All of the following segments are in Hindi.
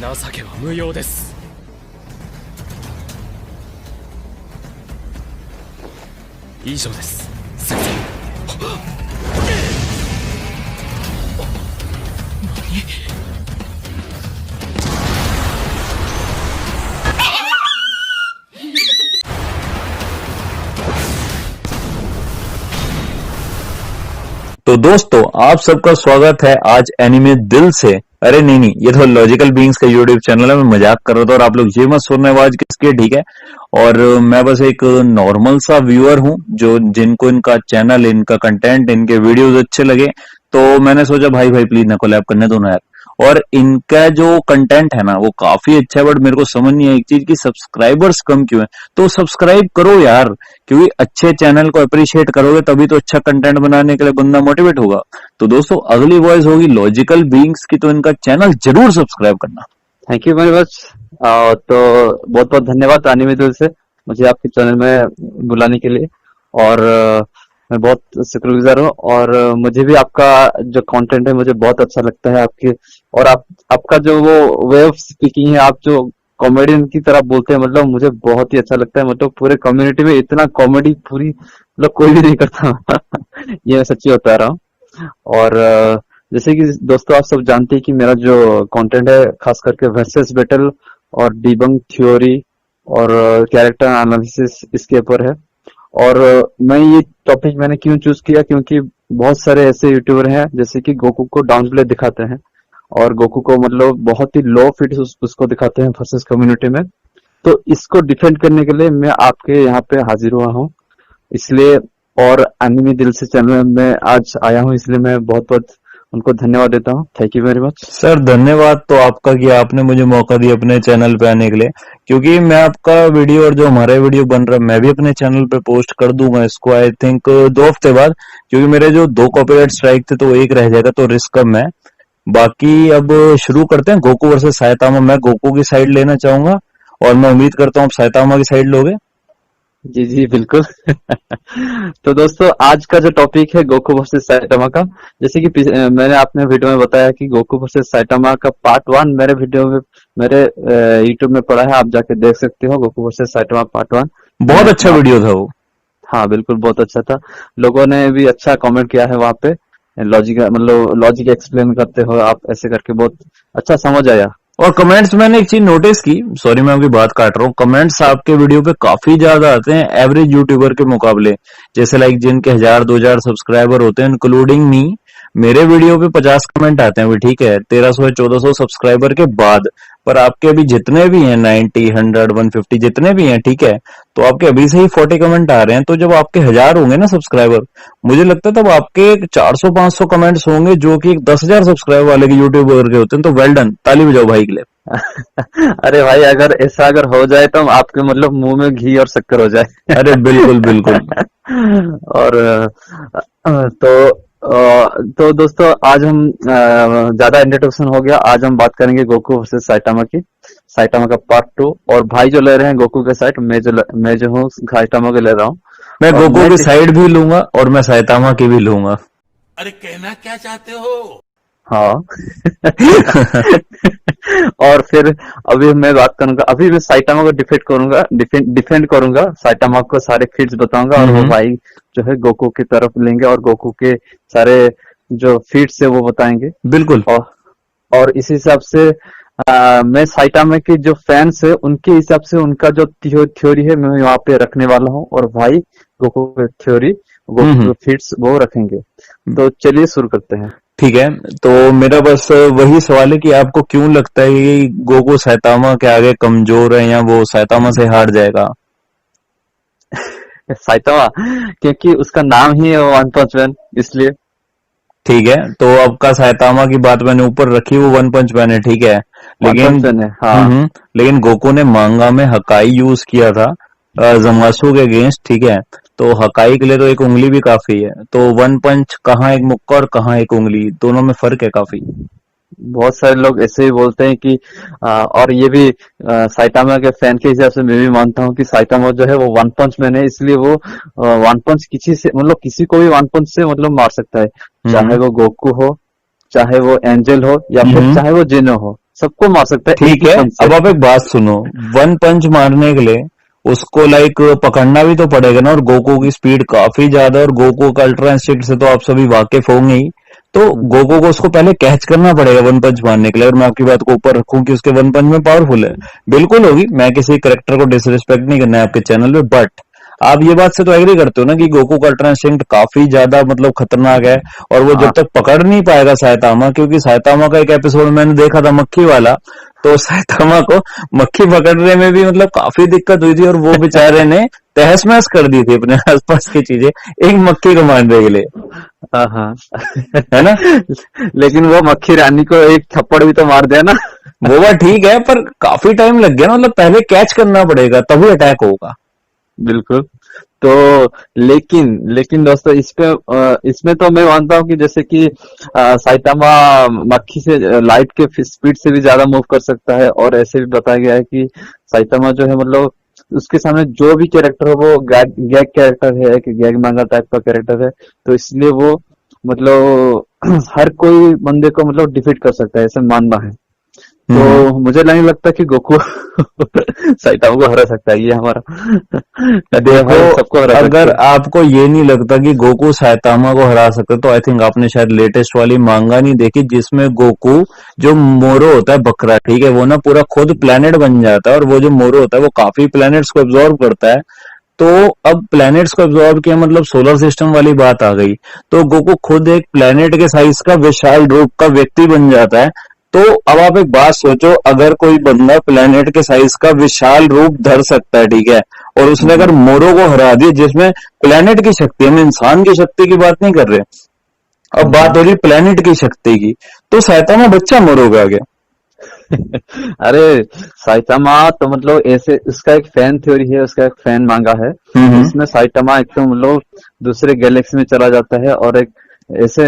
情けは無用です。以上です、先生。तो दोस्तों आप सबका स्वागत है आज एनिमे दिल से। अरे नहीं, ये तो लॉजिकल बीइंग्स का यूट्यूब चैनल है, मैं मजाक कर रहा था और आप लोग ये मत सुनने आवाज किसकी है, ठीक है। और मैं बस एक नॉर्मल सा व्यूअर हूँ जो जिनको इनका चैनल, इनका कंटेंट, इनके वीडियोस अच्छे लगे, तो मैंने सोचा भाई भाई प्लीज ना कोलैब करने दो ना यार। और इनका जो कंटेंट है ना वो काफी अच्छा है, बट मेरे को समझ नहीं है एक चीज की, सब्सक्राइबर्स कम क्यों है। तो सब्सक्राइब करो यार, क्योंकि अच्छे चैनल को अप्रिशिएट करोगे तभी तो अच्छा कंटेंट बनाने के लिए बंदा मोटिवेट होगा। तो दोस्तों अगली वॉइस होगी लॉजिकल बीइंग्स की, तो इनका चैनल जरूर सब्सक्राइब करना। Thank you very much. तो बहुत बहुत धन्यवाद एनिमे दिल से मुझे आपके चैनल में बुलाने के लिए। और मैं बहुत शुक्रगुजार हूँ। और मुझे भी आपका जो कंटेंट है मुझे बहुत अच्छा लगता है आपके। और आपका जो वो वे ऑफ स्पीकिंग है, आप जो कॉमेडियन की तरह बोलते हैं, मतलब मुझे बहुत ही अच्छा लगता है। मतलब पूरे कम्युनिटी में इतना कॉमेडी पूरी मतलब कोई भी नहीं करता ये मैं सच्ची बता रहा हूँ। और जैसे कि दोस्तों आप सब जानते हैं कि मेरा जो कंटेंट है खास करके वर्सेस बैटल और डिबंक थ्योरी और कैरेक्टर एनालिसिस इसके ऊपर है। और मैं ये टॉपिक मैंने क्यों चूज किया, क्योंकि बहुत सारे ऐसे यूट्यूबर हैं जैसे कि गोकू को डाउन प्ले दिखाते हैं और गोकू को मतलब बहुत ही लो फिट उसको दिखाते हैं वर्सेस कम्युनिटी में। तो इसको डिफेंड करने के लिए मैं आपके यहाँ पे हाजिर हुआ हूँ, इसलिए। और एनिमे दिल से चैनल में मैं आज आया हूँ, इसलिए मैं बहुत बहुत उनको धन्यवाद देता हूँ। Thank you very much sir. धन्यवाद तो आपका कि आपने मुझे मौका दिया अपने चैनल पे आने के लिए, क्योंकि मैं आपका वीडियो और जो हमारे वीडियो बन रहा है मैं भी अपने चैनल पे पोस्ट कर दूंगा इसको, आई थिंक 2 हफ्ते बाद, क्योंकि मेरे जो 2 कॉपीराइट स्ट्राइक थे तो एक रह जाएगा, तो रिस्क कम है। बाकी अब शुरू करते हैं गोकू वर्सेस साइतामा। मैं गोकू की साइड लेना चाहूंगा और मैं उम्मीद करता हूँ आप साइतामा की साइड लोगे। जी जी बिल्कुल तो दोस्तों आज का जो टॉपिक है गोकू वर्सेस साइटामा का, जैसे कि मैंने अपने वीडियो में बताया कि गोकू वर्सेस साइटामा का पार्ट 1 मेरे वीडियो में, मेरे यूट्यूब में पड़ा है, आप जाके देख सकते हो। गोकू वर्सेस साइटामा पार्ट 1 बहुत अच्छा वीडियो था वो। हाँ बिल्कुल बहुत अच्छा था। लोगों ने भी अच्छा कमेंट किया है वहां पे। लॉजिक मतलब लॉजिक एक्सप्लेन करते हो आप, ऐसे करके बहुत अच्छा समझ आया। और कमेंट्स मैंने एक चीज नोटिस की, सॉरी मैं आपकी बात काट रहा हूँ, कमेंट्स आपके वीडियो पे काफी ज्यादा आते हैं एवरेज यूट्यूबर के मुकाबले। जैसे लाइक जिनके 1000-2000 सब्सक्राइबर होते हैं इंक्लूडिंग मी, मेरे वीडियो पे 50 कमेंट आते हैं, ठीक है, 1300-1400 सब्सक्राइबर के बाद। पर आपके अभी जितने भी हैं 90, 100, 150 जितने भी हैं, ठीक है, तो आपके अभी से ही 40 कमेंट आ रहे हैं। तो जब आपके 1000 होंगे ना सब्सक्राइबर, मुझे लगता है तब आपके 400-500 कमेंट्स होंगे जो कि 10,000 सब्सक्राइबर वाले के यूट्यूबर के होते हैं। तो वेल डन, ताली बजाओ भाई के लिए। अरे भाई अगर ऐसा अगर हो जाए तो आपके मतलब मुंह में घी और शक्कर हो जाए अरे बिल्कुल बिल्कुल। और तो दोस्तों आज हम ज्यादा इंट्रोडक्शन हो गया, आज हम बात करेंगे गोकू वर्सेस साइटामा की, साइटामा का पार्ट 2। और भाई जो ले रहे हैं गोकू के साइड, मैं जो हूँ साइटामा के ले रहा हूँ। मैं और गोकू की साइड भी लूंगा और मैं साइतामा की भी लूंगा। अरे कहना क्या चाहते हो? हाँ और फिर अभी मैं बात करूंगा, अभी मैं साइटामा को डिफेंड करूंगा साइटामा को, सारे फीड्स बताऊंगा। और वो भाई जो है गोकू की तरफ लेंगे और गोकू के सारे जो फीड्स है वो बताएंगे। बिल्कुल। और इस हिसाब से मैं साइटामा के जो फैंस है उनके हिसाब से उनका जो थ्योरी है मैं वहाँ पे रखने वाला हूँ, और भाई गोकू की थ्योरी, गोकू के फीड्स वो रखेंगे। तो चलिए शुरू करते हैं। ठीक है, तो मेरा बस वही सवाल है कि आपको क्यों लगता है कि गोकू साइतामा के आगे कमजोर है या वो साइतामा से हार जाएगा? साइतामा क्योंकि उसका नाम ही है वन पंच मैन, इसलिए। ठीक है, तो आपका साइतामा की बात मैंने ऊपर रखी, वो वन पंच मैन है, ठीक है, लेकिन हाँ। लेकिन गोकू ने मांगा में हकाई यूज किया था जमासु के अगेंस्ट, ठीक है। तो हकाई के लिए तो एक उंगली भी काफी है, तो वन पंच कहाँ एक मुक्का और कहाँ एक उंगली, दोनों में फर्क है काफी। बहुत सारे लोग ऐसे ही बोलते हैं कि और ये भी साइटामा के फैन के हिसाब से मैं भी मानता हूँ कि साइटामा जो है वो वन पंच मैन है, इसलिए वो वन पंच किसी से मतलब किसी को भी वन पंच से मतलब मार सकता है, चाहे वो गोकू हो, चाहे वो एंजल हो, या फिर चाहे वो जिनो हो, सबको मार सकता है ठीक एक ही है, पंच से। अब आप एक बात सुनो, वन पंच मारने के लिए उसको लाइक पकड़ना भी तो पड़ेगा ना, और गोकू की स्पीड काफी ज्यादा है, और गोकू का अल्ट्रा इंस्टिंक्ट से तो आप सभी वाकिफ होंगे ही। तो हम्म, गोकू को उसको पहले कैच करना पड़ेगा वन पंच मारने के लिए। और मैं आपकी बात को ऊपर रखूं कि उसके वन पंच में पावरफुल है, बिल्कुल होगी, मैं किसी करेक्टर को डिसरिस्पेक्ट नहीं करना है आपके चैनल पे, बट आप ये बात से तो एग्री करते हो ना कि गोकू का अल्ट्रा इंस्टिंक्ट काफी ज्यादा मतलब खतरनाक है, और वो जब हाँ। तक पकड़ नहीं पाएगा सायतामा, क्योंकि सायतामा का एक एपिसोड मैंने देखा था मक्खी वाला, तो सायतामा को मक्खी पकड़ने में भी मतलब काफी दिक्कत हुई थी, और वो बेचारे ने तहस महस कर दी थी अपने आसपास की चीजें एक मक्खी को मारने के लिए, हाँ हाँ। है ना। लेकिन वो मक्खी रानी को एक थप्पड़ भी तो मार दिया ना। वो बात ठीक है, पर काफी टाइम लग गया ना, मतलब पहले कैच करना पड़ेगा तभी अटैक होगा। बिल्कुल। तो लेकिन लेकिन दोस्तों इसमें तो मैं मानता हूँ कि जैसे कि साइतामा मक्खी से लाइट के स्पीड से भी ज्यादा मूव कर सकता है, और ऐसे भी बताया गया है कि साइतामा जो है मतलब उसके सामने जो भी कैरेक्टर हो वो गैग गैग कैरेक्टर है, कि गैग मांगा टाइप का कैरेक्टर है, तो इसलिए वो मतलब हर कोई बंदे को मतलब डिफीट कर सकता है, ऐसा मानना है। हम्म। तो मुझे नहीं लगता कि गोकू साइतामा को हरा सकता है, ये हमारा देखो, हमारे सबको हरा सकता अगर है। आपको ये नहीं लगता कि गोकू सायतामा को हरा सकता, तो आई थिंक आपने शायद लेटेस्ट वाली मांगा नहीं देखी, जिसमें गोकू जो मोरो होता है बकरा, ठीक है, वो ना पूरा खुद प्लेनेट बन जाता है, और वो जो मोरो होता है वो काफी प्लैनेट्स को एब्जॉर्ब करता है। तो अब प्लैनेट्स को एब्जॉर्ब किया मतलब सोलर सिस्टम वाली बात आ गई, तो गोकू खुद एक प्लैनेट के साइज का विशाल रूप का व्यक्ति बन जाता है। तो अब आप एक बात सोचो, अगर कोई बंदा प्लेनेट के साइज का विशाल रूप धर सकता है, ठीक है, और उसने अगर मोरो को हरा दिया, जिसमें प्लेनेट की शक्ति, हम इंसान की शक्ति की बात नहीं कर रहे, अब बात हो रही प्लेनेट की शक्ति की, तो साइतामा बच्चा मोरो के आगे। अरे साइटामा तो मतलब ऐसे उसका एक फैन थ्योरी है, उसका एक फैन मांगा है हम्म। जिसमें साइटामा एकदम मतलब दूसरे गैलेक्सी में चला जाता है, और एक ऐसे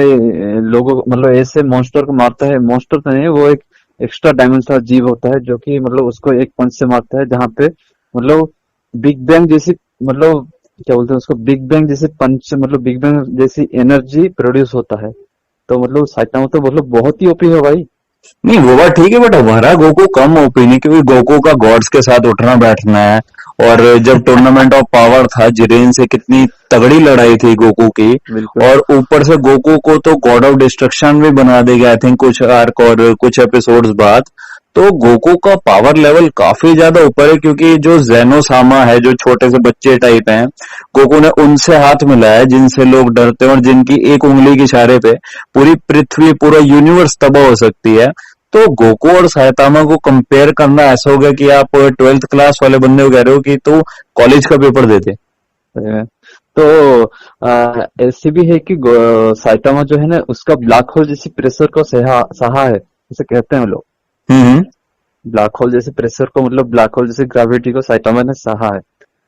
लोगों मतलब ऐसे मॉन्स्टर को मारता है, मॉन्स्टर तो नहीं, वो एक एक्स्ट्रा डायमेंशनल जीव होता है जो कि मतलब उसको एक पंच से मारता है, जहाँ पे मतलब बिग बैंग जैसी मतलब क्या बोलते हैं उसको, बिग बैंग जैसे पंच मतलब बिग बैंग जैसी एनर्जी प्रोड्यूस होता है। तो मतलब साइटामा तो मतलब बहुत ही ओपी है भाई। नहीं वो बात ठीक है, बट हमारा गोकू कम ओपी नहीं, क्योंकि गोकू का गॉड्स के साथ उठना बैठना है, और जब टूर्नामेंट ऑफ पावर था जिरेन से कितनी तगड़ी लड़ाई थी गोकू की, बिल्कुल। और ऊपर से गोकू को तो गॉड ऑफ डिस्ट्रक्शन भी बना देगा आई थिंक कुछ आर्क और कुछ एपिसोड्स बाद। तो गोकू का पावर लेवल काफी ज्यादा ऊपर है, क्योंकि जो जेनो सामा है, जो छोटे से बच्चे टाइप हैं, गोकू ने उनसे हाथ मिलाया है जिनसे लोग डरते हैं, और जिनकी एक उंगली के इशारे पे पूरी पृथ्वी पूरा यूनिवर्स तबाह हो सकती है। तो गोकू और साइतामा को कंपेयर करना ऐसा हो गया कि आप 12th क्लास वाले बंदे को कह रहे हो कि तू कॉलेज का पेपर देते। तो ऐसे भी है कि साइटामा जो है ना उसका ब्लैक होल जैसी प्रेशर को सहा है, जैसे कहते हैं लोग। हम्म। ब्लैक होल जैसे प्रेशर को मतलब ब्लैक होल जैसे ग्रेविटी को साइटामा ने सहा है।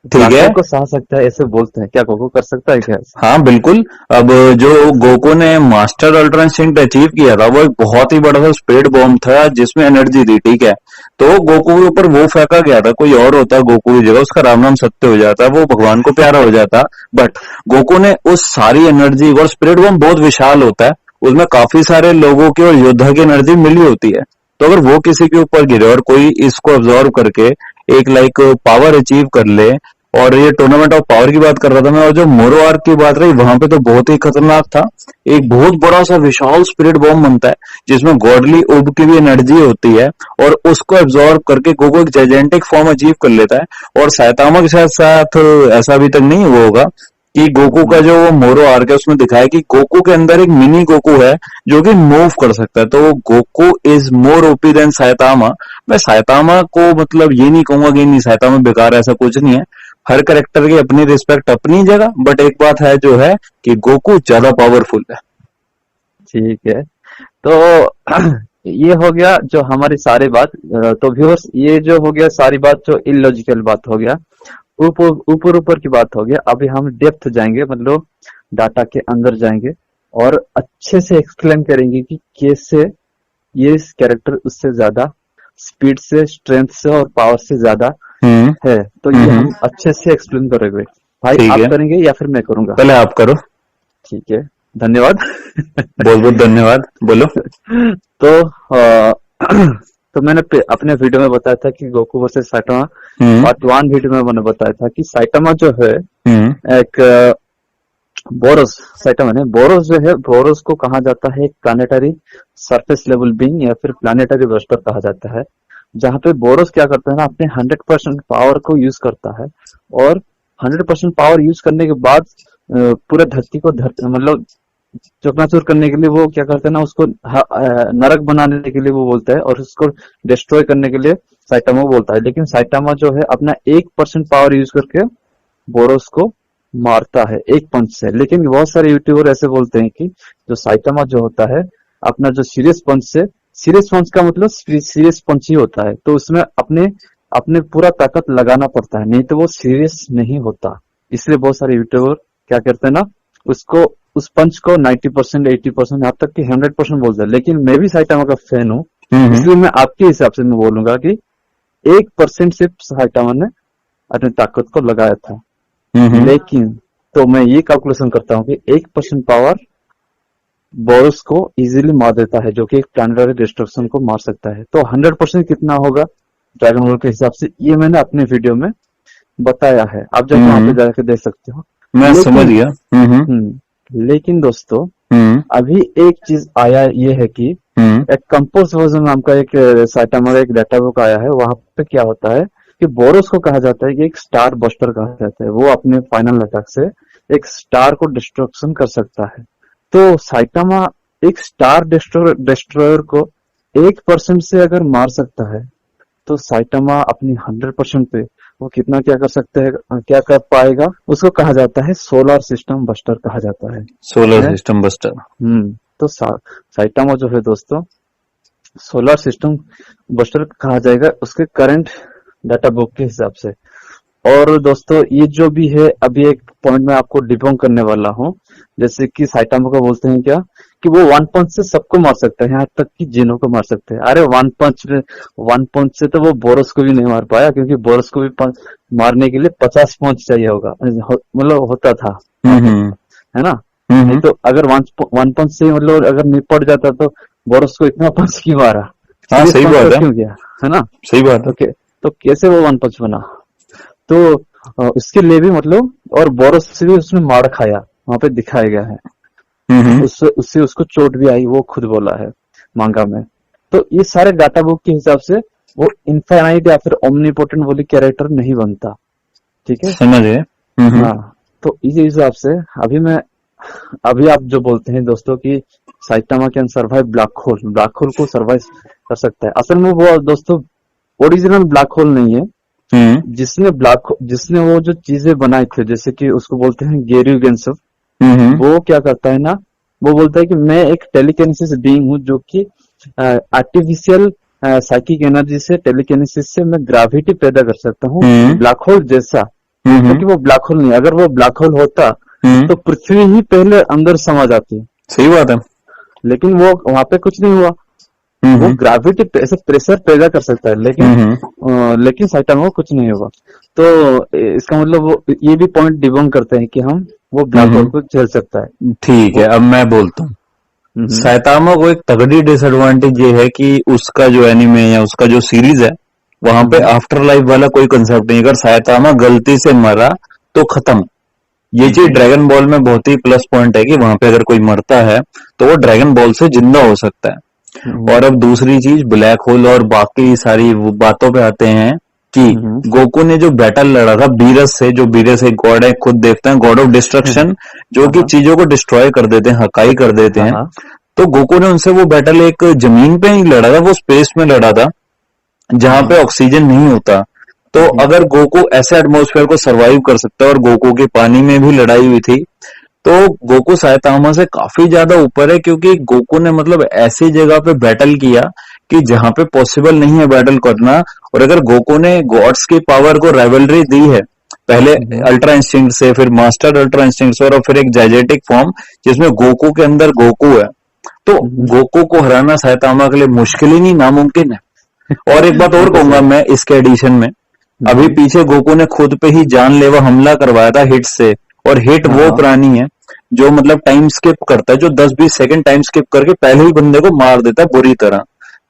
ठीक ब्लैक है। होल को सहा सकता है ऐसे बोलते हैं, क्या गोकू कर सकता है क्या ऐसे? हाँ बिल्कुल। अब जो गोकू ने मास्टर अल्ट्रा इंस्टिंक्ट अचीव किया था, वो एक बहुत ही बड़ा सा स्पीड बॉम्ब था जिसमें एनर्जी थी, ठीक है, तो गोकू के ऊपर वो फेंका गया था, कोई और होता गोकू की जगह उसका राम नाम सत्य हो जाता, वो भगवान को प्यारा हो जाता, बट गोकू ने उस सारी एनर्जी, और स्पिरिट बॉम्ब बहुत विशाल होता है, उसमें काफी सारे लोगों की और योद्धा की एनर्जी मिली होती है, तो अगर वो किसी के ऊपर गिरे और कोई इसको ऑब्जॉर्व करके एक लाइक पावर अचीव कर ले, और ये टूर्नामेंट ऑफ पावर की बात कर रहा था मैं, और जो मोरो आर्क की बात रही वहां पे तो बहुत ही खतरनाक था, एक बहुत बड़ा सा विशाल स्पिरिट बॉम्ब बनता है जिसमें गॉडली उब की भी एनर्जी होती है, और उसको एब्जॉर्ब करके गोकू एक जाइजेंटिक फॉर्म अचीव कर लेता है। और साइतामा के साथ साथ ऐसा अभी तक नहीं हुआ होगा कि गोकू का जो मोरो आर्क है उसमें दिखाया कि गोकू के अंदर एक मिनी गोकू है जो कि मूव कर सकता है, तो Goku is more OP than Saitama. मैं साइतामा को मतलब ये नहीं कहूंगा कि नहीं साइतामा बेकार है, ऐसा कुछ नहीं है, हर करेक्टर की अपनी रिस्पेक्ट अपनी जगह, बट एक बात है जो है कि गोकू ज्यादा पावरफुल है। ठीक है। तो ये हो गया जो हमारी सारी बात। तो व्यूअर्स ये जो हो गया सारी बात जो इलॉजिकल बात हो गया, ऊपर ऊपर की बात हो गया। अभी हम डेप्थ जाएंगे, मतलब डाटा के अंदर जाएंगे और अच्छे से एक्सप्लेन करेंगे कि कैसे ये कैरेक्टर उससे ज्यादा स्पीड से, स्ट्रेंथ से और पावर से ज्यादा है। तो ये हम अच्छे से एक्सप्लेन करेंगे। भाई ठीक आप है, करेंगे या फिर मैं करूंगा? पहले आप करो। ठीक है, धन्यवाद। बहुत बहुत धन्यवाद, बोलो। तो तो मैंने अपने वीडियो में बताया था कि Goku versus Saitama part 1 video में मैंने बताया था कि साइटामा जो है एक बोरोस, साइटामा नहीं, बोरोस जो है, बोरोस को कहा जाता है एक प्लानिटरी सरफेस लेवल बीइंग या फिर प्लानिटरी बस्टर कहा जाता है, जहाँ पे बोरोस क्या करता है ना, अपने 100% पावर को यूज करता है और 100% पावर यूज करने के बाद पूरे धरती को मतलब चकनाचूर करने के लिए वो क्या करते हैं ना, उसको नरक बनाने के लिए वो बोलता है और उसको डिस्ट्रॉय करने के लिए साइटामा बोलता है। लेकिन साइटामा जो है अपना 1% पावर यूज करके बोरोस को मारता है एक पंच से। लेकिन बहुत सारे यूट्यूबर ऐसे बोलते हैं कि जो साइटामा जो होता है अपना जो सीरियस पंच से, सीरियस पंच का मतलब सीरियस पंच ही होता है, तो उसमें अपने अपने पूरा ताकत लगाना पड़ता है, नहीं तो वो सीरियस नहीं होता। इसलिए बहुत सारे यूट्यूबर क्या करते हैं ना, उसको उस पंच को 90% 80% यहाँ तक कि 100% बोलते हैं। लेकिन मैं भी साइटामा का फैन हूँ, इसलिए मैं आपके हिसाब से मैं बोलूंगा कि 1% सिर्फ साइटामा ने अपनी ताकत को लगाया था। लेकिन तो मैं ये कैलकुलेशन करता हूँ कि 1% पावर बोरोस को इजीली मार देता है, जो कि एक प्लानिटरी डिस्ट्रक्शन को मार सकता है। तो 100% कितना होगा ड्रैगन बॉल के हिसाब से, ये मैंने अपने वीडियो में बताया है, आप जाके वहां पे जाके देख सकते हो। मैं समझ गया। लेकिन दोस्तों अभी एक चीज आया ये है कि एक कंपोज वर्जन नाम का एक साइटामा का एक डाटा बुक आया है, वहां पे क्या होता है कि बोरोस को कहा जाता है कि एक स्टार बस्टर कहा जाता है, वो अपने फाइनल अटैक से एक स्टार को डिस्ट्रक्शन कर सकता है। तो साइटामा एक स्टार डिस्ट्रॉयर को 1% से अगर मार सकता है, तो साइटामा अपनी 100% पे वो कितना क्या कर सकते हैं, क्या कर पाएगा, उसको कहा जाता है सोलर सिस्टम बस्टर कहा जाता है। Solar system buster. तो साइटामा जो है दोस्तों सोलर सिस्टम बस्टर कहा जाएगा उसके करंट डाटा बुक के हिसाब से। और दोस्तों ये जो भी है, अभी एक पॉइंट में आपको डिबंक करने वाला हूँ, जैसे कि साइटामा को बोलते हैं क्या कि वो 1 पंच से सबको मार सकता है, यहाँ तक कि जिनों को मार सकते हैं। अरे 1 पंच से तो वो बोरोस को भी नहीं मार पाया, क्योंकि बोरोस को भी मारने के लिए 50 पंच चाहिए होगा, मतलब होता था, है ना। नहीं तो अगर 1 पंच से मतलब अगर निपट जाता तो बोरोस को इतना पंच क्यों मारा, सही बात है, क्यों किया, है ना, सही बात है। तो कैसे वो 1 पंच बना, तो उसके लिए भी मतलब, और बोरोस से भी उसने मार खाया, वहां पे दिखाया गया है। उससे उसको चोट भी आई, वो खुद बोला है मांगा में। तो ये सारे डाटा बुक के हिसाब से वो इनफाइनाइट या फिर ओमनीपोटेंट वाली कैरेक्टर नहीं बनता, ठीक है, समझ गए। हाँ, तो इस हिसाब से अभी आप जो बोलते हैं दोस्तों कि Saitama can survive black hole को सर्वाइव कर सकता है, असल में वो दोस्तों ओरिजिनल ब्लैक होल नहीं है। जिसने वो जो चीजें बनाई थी, जैसे कि उसको बोलते हैं गेरी गेंसोव, वो क्या करता है ना, वो बोलता है कि मैं एक टेलीकिनेसिस बीइंग हूँ, जो कि आर्टिफिशियल साइकिक एनर्जी से, टेलीकिनेसिस से मैं ग्रेविटी पैदा कर सकता हूँ ब्लैक होल जैसा, क्योंकि वो ब्लैक होल नहीं, अगर वो ब्लैक होल होता तो पृथ्वी ही पहले अंदर समा जाती। सही बात है। लेकिन वो वहां पे कुछ नहीं हुआ, वो ग्रेविटी ऐसे प्रेशर पैदा कर सकता है, लेकिन साइटामा को कुछ नहीं होगा। तो इसका मतलब वो ये भी पॉइंट डिबंक करते हैं कि हम वो ब्लैक होल को झेल सकता है। ठीक है, अब मैं बोलता हूँ। साइटामा को एक तगड़ी डिसएडवांटेज ये है कि उसका जो एनिमे या उसका जो सीरीज है, वहां पे आफ्टर लाइफ वाला कोई कंसेप्ट नहीं। अगर साइटामा गलती से मरा तो खत्म। ये चीज ड्रैगन बॉल में बहुत ही प्लस पॉइंट है कि वहां पे अगर कोई मरता है तो वो ड्रैगन बॉल से जिंदा हो सकता है। और अब दूसरी चीज ब्लैक होल और बाकी सारी बातों पे आते हैं कि गोकू ने जो बैटल लड़ा था बीरस से, जो बीरस एक गॉड है, खुद देखते हैं गॉड ऑफ डिस्ट्रक्शन, जो कि चीजों को डिस्ट्रॉय कर देते हैं, हकाई कर देते हैं। तो गोकू ने उनसे वो बैटल एक जमीन पे ही लड़ा था, वो स्पेस में लड़ा था जहां पे ऑक्सीजन नहीं होता। तो अगर गोकू ऐसे एटमॉस्फेयर को सरवाइव कर सकता है, और गोकू की पानी में भी लड़ाई हुई थी, तो गोकू साइटामा से काफी ज्यादा ऊपर है, क्योंकि गोकू ने मतलब ऐसी जगह पे बैटल किया कि जहां पे पॉसिबल नहीं है बैटल करना। और अगर गोकू ने गॉड्स की पावर को राइवलरी दी है, पहले अल्ट्रा इंस्टिंक्ट से, फिर मास्टर अल्ट्रा इंस्टिंक्ट से, और फिर एक जाइजेटिक फॉर्म जिसमें गोकू के अंदर गोकू है, तो गोकू को हराना साइटामा के लिए मुश्किल ही नहीं, नामुमकिन है। और एक बात और कहूंगा मैं इसके एडिशन में, अभी पीछे गोकू ने खुद पे ही जानलेवा हमला करवाया था हिट से, और हिट वो प्राणी है जो मतलब टाइम स्किप करता है, जो 10-20 सेकंड टाइम स्किप करके पहले ही बंदे को मार देता है बुरी तरह।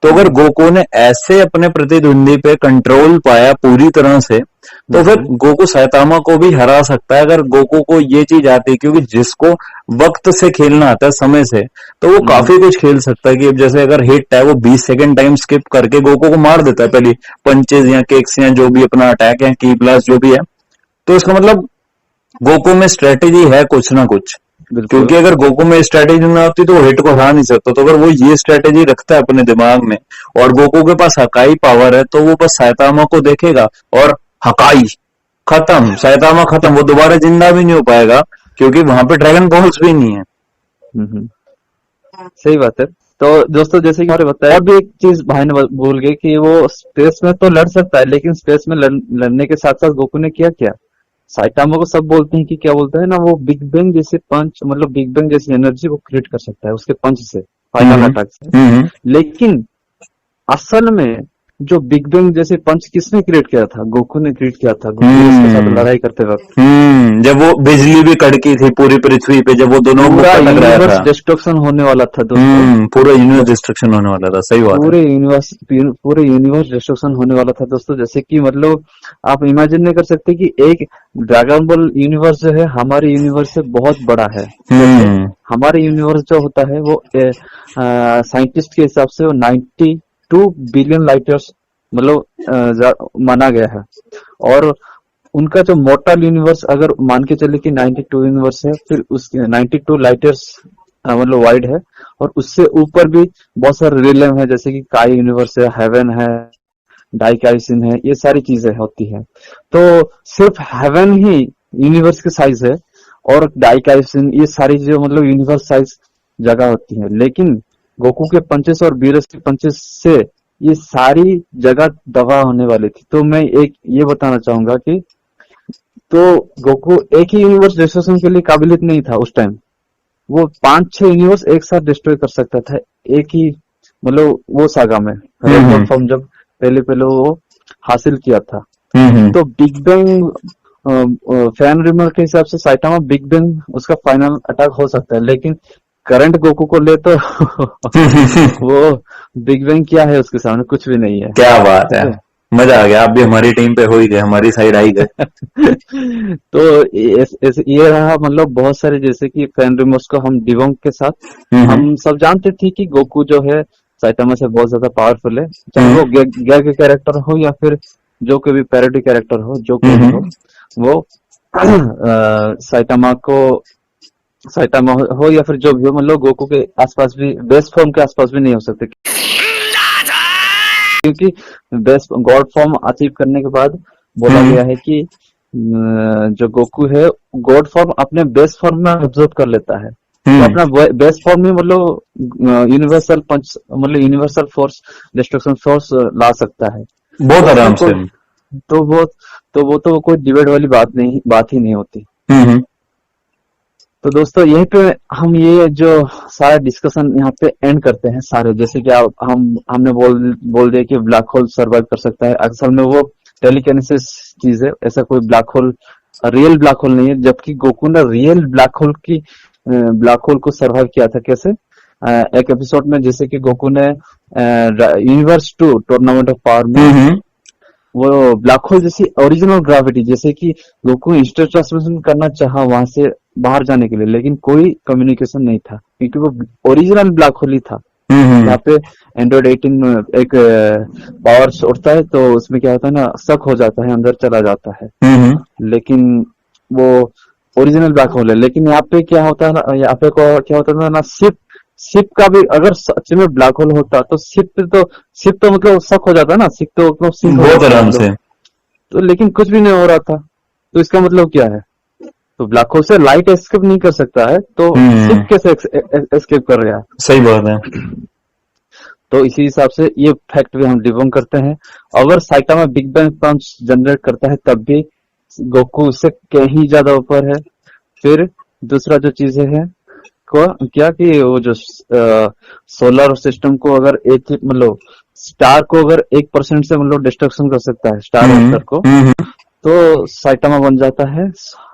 तो अगर गोकू ने ऐसे अपने प्रतिद्वंदी पे कंट्रोल पाया पूरी तरह से, तो फिर गोकू सैतामा को भी हरा सकता है अगर गोकू को ये चीज आती है, क्योंकि जिसको वक्त से खेलना आता है, समय से, तो वो काफी कुछ खेल सकता है। कि अब जैसे अगर हिट है, वो 20 सेकंड टाइम स्किप करके गोकू को मार देता है पहले पंचेज या किक्स या जो भी अपना अटैक है, की ब्लास्ट जो भी है। तो इसका मतलब गोकू में स्ट्रेटेजी है कुछ ना कुछ, क्योंकि अगर गोकू में स्ट्रेटेजी ना होती तो वो हिट को हरा नहीं सकता। तो अगर वो ये स्ट्रेटेजी रखता है अपने दिमाग में और गोकू के पास हकाई पावर है, तो वो बस सैतामा को देखेगा और हकाई खत्म, सैतामा खत्म, वो दोबारा जिंदा भी नहीं हो पाएगा, क्योंकि वहां पे ड्रैगन बॉल्स भी नहीं है। हम्म, सही बात है। तो दोस्तों जैसे कि आपने बताया, और भी एक चीज भाई ने भूल गए कि वो स्पेस में तो लड़ सकता है, लेकिन स्पेस में लड़ने के साथ साथ गोकू ने किया क्या, साइटामा को सब बोलते हैं कि क्या बोलते हैं ना, वो बिग बैंग जैसे पंच, मतलब बिग बैंग जैसी एनर्जी वो क्रिएट कर सकता है उसके पंच से, फाइनल अटैक से। लेकिन असल में जो बिग बैंग जैसे पंच किसने क्रिएट किया था, गोकू ने क्रिएट किया था, गोकू उसके साथ लड़ाई करते वक्त। जब वो बिजली भी कड़की थी पूरी पृथ्वी पे, जब वो दोनों पूरा यूनिवर्स डिस्ट्रक्शन होने वाला था दोस्तों, पूरा यूनिवर्स डिस्ट्रक्शन होने वाला था। सही बात, पूरे यूनिवर्स डिस्ट्रक्शन होने वाला था दोस्तों। जैसे कि मतलब आप इमेजिन नहीं कर सकते कि एक ड्रैगन बॉल यूनिवर्स जो है हमारे यूनिवर्स से बहुत बड़ा है। हमारे यूनिवर्स जो होता है वो साइंटिस्ट के हिसाब से वो 92 बिलियन लाइट ईयर्स मतलब माना गया है। और उनका जो मोर्टल यूनिवर्स अगर मान के चले कि 92 यूनिवर्स है, फिर उस 92 लाइट ईयर्स मतलब वाइड है, और उससे ऊपर भी बहुत सारे रियलम है, जैसे कि काई यूनिवर्स है, हेवन है, डाइकाइसिन है, ये सारी चीजें होती है। तो सिर्फ हेवन ही यूनिवर्स के साइज है, और डाइकाइसिन ये सारी जो मतलब यूनिवर्स साइज जगह होती है। लेकिन गोकू के पंचेस और बीरस के पंचेस से ये सारी जगह दबा होने वाली थी। तो मैं एक ये बताना चाहूंगा कि तो गोकू एक ही यूनिवर्स डिस्ट्रक्शन के लिए काबिलियत नहीं था उस टाइम, वो 5-6 यूनिवर्स एक साथ डिस्ट्रॉय कर सकता था एक ही मतलब वो सागा में, रेड फॉर्म जब पहले वो हासिल किया था। तो बिग बैंग फैन रिमर के हिसाब से साइटामा बिग बैंग उसका फाइनल अटैक हो सकता है, लेकिन करंट गोकू को ले तो वो बिग बैंग क्या है उसके सामने, कुछ भी नहीं है। क्या बात है, मजा आ गया, आप भी हमारी टीम पे हो ही गए, हमारी साइड आई गए। तो ये रहा मतलब बहुत सारे, जैसे कि फैन रिमर्स को हम डिबंक के साथ हम सब जानते थे कि गोकू जो है साइटामा से बहुत ज्यादा पावरफुल है, चाहे वो गैग कैरेक्टर हो या फिर जो कोई भी पैरोडी कैरेक्टर हो, जो कोई भी हो, वो साइटामा हो या फिर जो भी हो, मतलब गोकू के आसपास भी, बेस्ट फॉर्म के आसपास भी नहीं हो सकते, क्योंकि बेस्ट गॉड फॉर्म अचीव करने के बाद बोला गया है कि जो गोकू है गॉड फॉर्म अपने बेस्ट फॉर्म में ऑब्जर्व कर लेता है, तो अपना बेस्ट फॉर्म में मतलब यूनिवर्सल पंच मतलब यूनिवर्सल फोर्स डिस्ट्रक्शन फोर्स ला सकता है बहुत आराम से। तो वो कोई डिबेट वाली बात ही नहीं होती। तो दोस्तों यहीं पे हम ये जो सारा डिस्कशन यहाँ पे एंड करते हैं सारे, जैसे कि हमने बोल दिया कि ब्लैक होल सर्वाइव कर सकता है, असल में वो टेलीकिनेसिस चीज है, ऐसा कोई black hole real black hole नहीं है, जबकि गोकू ने रियल ब्लैक होल को सर्वाइव किया था। कैसे? एक एपिसोड में जैसे कि गोकू ने यूनिवर्स 2 टूर्नामेंट ऑफ पावर में वो ब्लैक होल जैसी ओरिजिनल ग्रेविटी, जैसे कि गोकू इंस्टेंट ट्रांसमिशन करना चाहा वहां से बाहर जाने के लिए, लेकिन कोई कम्युनिकेशन नहीं था, क्योंकि वो ओरिजिनल ब्लैक होल ही था। यहाँ पे एंड्रॉइड 18 में एक पावर उठता है, तो उसमें क्या होता है ना, शक हो जाता है, अंदर चला जाता है, लेकिन वो ओरिजिनल ब्लैक होल है। लेकिन यहाँ पे क्या होता है ना, यहाँ पे क्या होता था ना, शिप का भी अगर सच में ब्लैक होल होता तो शिप तो मतलब शक हो जाता ना, शिप तो मतलब बहुत आराम से, तो लेकिन कुछ भी नहीं हो रहा था। तो इसका मतलब क्या है, तो ब्लैक होल से लाइट एस्केप नहीं कर सकता है, तो शिप कैसे एस्केप कर रहा है? सही बात है। तो इसी हिसाब से ये फैक्ट भी हम डिबंक करते हैं। अगर साइटामा बिग बैंग पंच जनरेट करता है तब भी गोकू उससे कहीं ज्यादा ऊपर है। फिर दूसरा जो चीजें है क्या कि वो जो सोलर सिस्टम को अगर एक मतलब स्टार को अगर 1% से मतलब डिस्ट्रक्शन कर सकता है स्टार वेक्टर को, तो साइटामा बन जाता है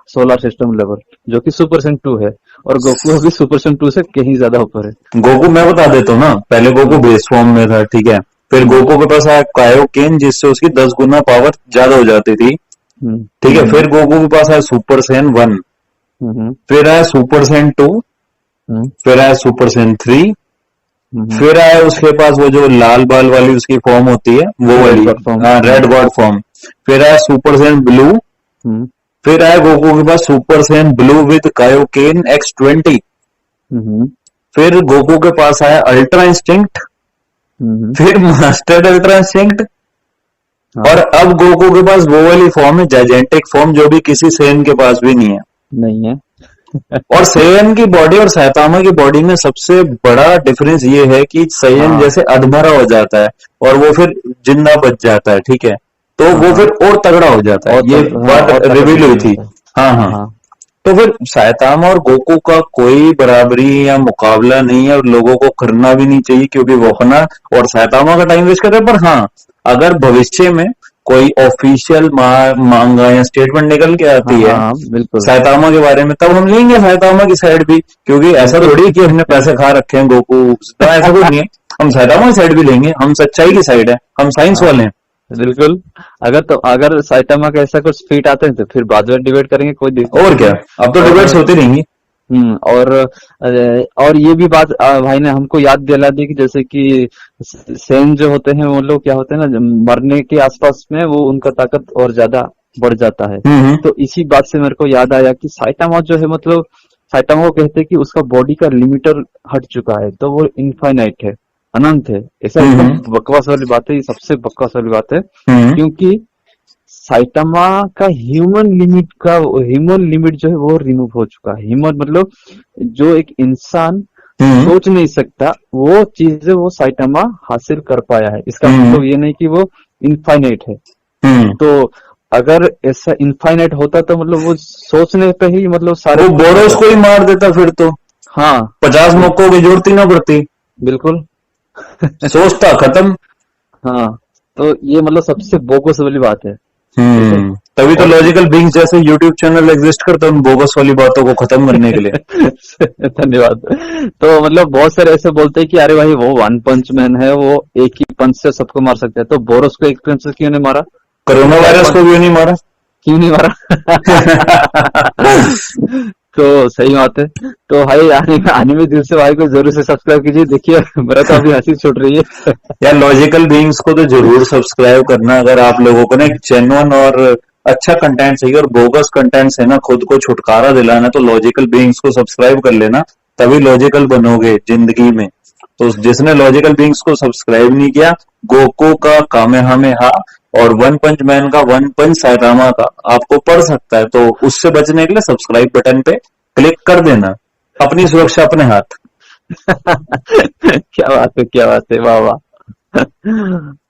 सोलर सिस्टम लेवल, जो कि सुपर सेंट 2 है। और गोकू अभी सुपर सेन 2 से कहीं ज्यादा ऊपर है। गोकू मैं बता देता हूँ ना, पहले गोकू बेस फॉर्म में था, ठीक है, फिर गोकू के पास आया कायोकेन जिससे उसकी 10 गुना पावर ज्यादा हो जाती थी, ठीक है, फिर गोकू के पास आया सुपर सैन 1, फिर आया सुपर सैन 2, फिर आया सुपर सैन 3, फिर आया उसके पास वो जो लाल बाल वाली उसकी फॉर्म होती है वो वाली, रेड गॉड फॉर्म, फिर आया सुपर सैन ब्लू, फिर आया गोकू के पास super Saiyan blue with Kaioken X20, फिर गोकू के पास आया अल्ट्रा इंस्टिंक्ट, फिर मास्टर्ड अल्ट्रा इंस्टिंक्ट, और अब गोकू के पास वो वाली फॉर्म है जाइजेंटिक फॉर्म जो भी किसी सेन के पास भी नहीं है। और सेयन की बॉडी और सैतामा की बॉडी में सबसे बड़ा डिफरेंस ये है कि सेयन जैसे अधमरा हो जाता है और वो फिर जिंदा बच जाता है, ठीक है, तो वो फिर और तगड़ा हो जाता है, ये बात रिवील हुई थी। हाँ, तो फिर सैतामा और गोकू का कोई बराबरी या मुकाबला नहीं है और लोगों को करना भी नहीं चाहिए, क्योंकि वो अपना और सैतामा का टाइम वेस्ट कर रहे हैं। पर हाँ, अगर भविष्य में कोई ऑफिशियल मांगा या स्टेटमेंट निकल के आती है सैतामा के बारे में, तब हम लेंगे सैतामा की साइड भी, क्योंकि ऐसा थोड़ी है कि हमने पैसे खा रखे हैं गोकू, तो ऐसा कुछ नहीं है, हम सैतामा की साइड भी लेंगे, हम सच्चाई की साइड है, हम साइंस वाले हैं। बिल्कुल, अगर साइटामा का ऐसा कुछ फीट आते हैं तो फिर बाद में डिबेट करेंगे, कोई दिक्कत और क्या, अब तो डिबेट्स होती रहेंगी। और ये भी बात भाई ने हमको याद दिला दी कि जैसे कि सेन जो होते हैं वो लोग क्या होते हैं ना, मरने के आसपास में वो उनका ताकत और ज्यादा बढ़ जाता है। तो इसी बात से मेरे को याद आया कि साइटामा जो है, मतलब साइटामा को कहते हैं कि उसका बॉडी का लिमिटर हट चुका है, तो वो इनफाइनाइट है, अनंत है। ऐसा एकदम बकवास वाली बात है, ये सबसे बकवास वाली बात है, क्योंकि साइटामा का ह्यूमन लिमिट जो है वो रिमूव हो चुका है। ह्यूमन मतलब जो एक इंसान सोच नहीं सकता वो चीजें वो साइटामा हासिल कर पाया है। इसका मतलब ये नहीं कि वो इनफाइनाइट है। तो अगर ऐसा इनफाइनाइट होता तो मतलब वो सोचने पे ही मतलब सारे वो बोरोस को ही मार देता फिर तो। हाँ, 50 मौकों की जरूरत ही ना पड़ती। बिल्कुल सोचता खत्म। हाँ, तो ये मतलब सबसे बोगस वाली बात है। तभी तो लॉजिकल बीइंग्स जैसे यूट्यूब चैनल एग्जिस्ट करते हैं उन बोगस वाली बातों को खत्म करने के लिए। धन्यवाद। तो मतलब बहुत सारे ऐसे बोलते हैं कि अरे भाई वो वन पंच मैन है, वो एक ही पंच से सबको मार सकता है, तो बोरोस को एक पंच से क्यों नहीं मारा? कोरोना वायरस को भी नहीं मारा? क्यों नहीं मारा? तो सही बात है। तो भाई आने में दिल से भाई को जरूर से सब्सक्राइब कीजिए। देखिए मेरा तो अभी हंसी छूट रही है। यार लॉजिकल बीइंग्स को तो जरूर सब्सक्राइब करना, अगर आप लोगों को ना एक जेन्युइन और अच्छा कंटेंट चाहिए और बोगस कंटेंट से ना खुद को छुटकारा दिलाना, तो लॉजिकल बीइंग्स को सब्सक्राइब कर लेना, तभी लॉजिकल बनोगे जिंदगी में। तो जिसने लॉजिकल बीइंग्स को सब्सक्राइब नहीं किया, गोकू का कामेहामेहा और वन पंच मैन का वन पंच साइटामा का आपको पड़ सकता है, तो उससे बचने के लिए सब्सक्राइब बटन पे क्लिक कर देना। अपनी सुरक्षा अपने हाथ। क्या बात है, वाह वाह।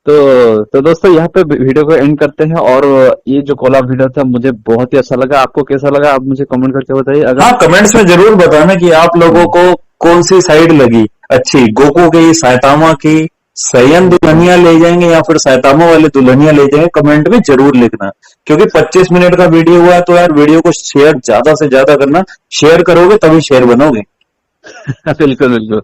तो दोस्तों यहाँ पे वीडियो को एंड करते हैं। और ये जो कोलैब वीडियो था मुझे बहुत ही अच्छा लगा। आपको कैसा लगा आप मुझे कमेंट करके बताइए। अगर हाँ, कमेंट्स में जरूर बताना कि आप लोगों को कौन सी साइड लगी अच्छी, गोकू की, साइटामा की, सैयन दुल्हनिया ले जाएंगे या फिर साइटामा वाले दुल्हनिया ले जाएंगे, कमेंट में जरूर लिखना। क्योंकि 25 मिनट का वीडियो हुआ है तो यार वीडियो को शेयर ज्यादा से ज्यादा करना, शेयर करोगे तभी शेयर बनोगे। बिल्कुल बिल्कुल।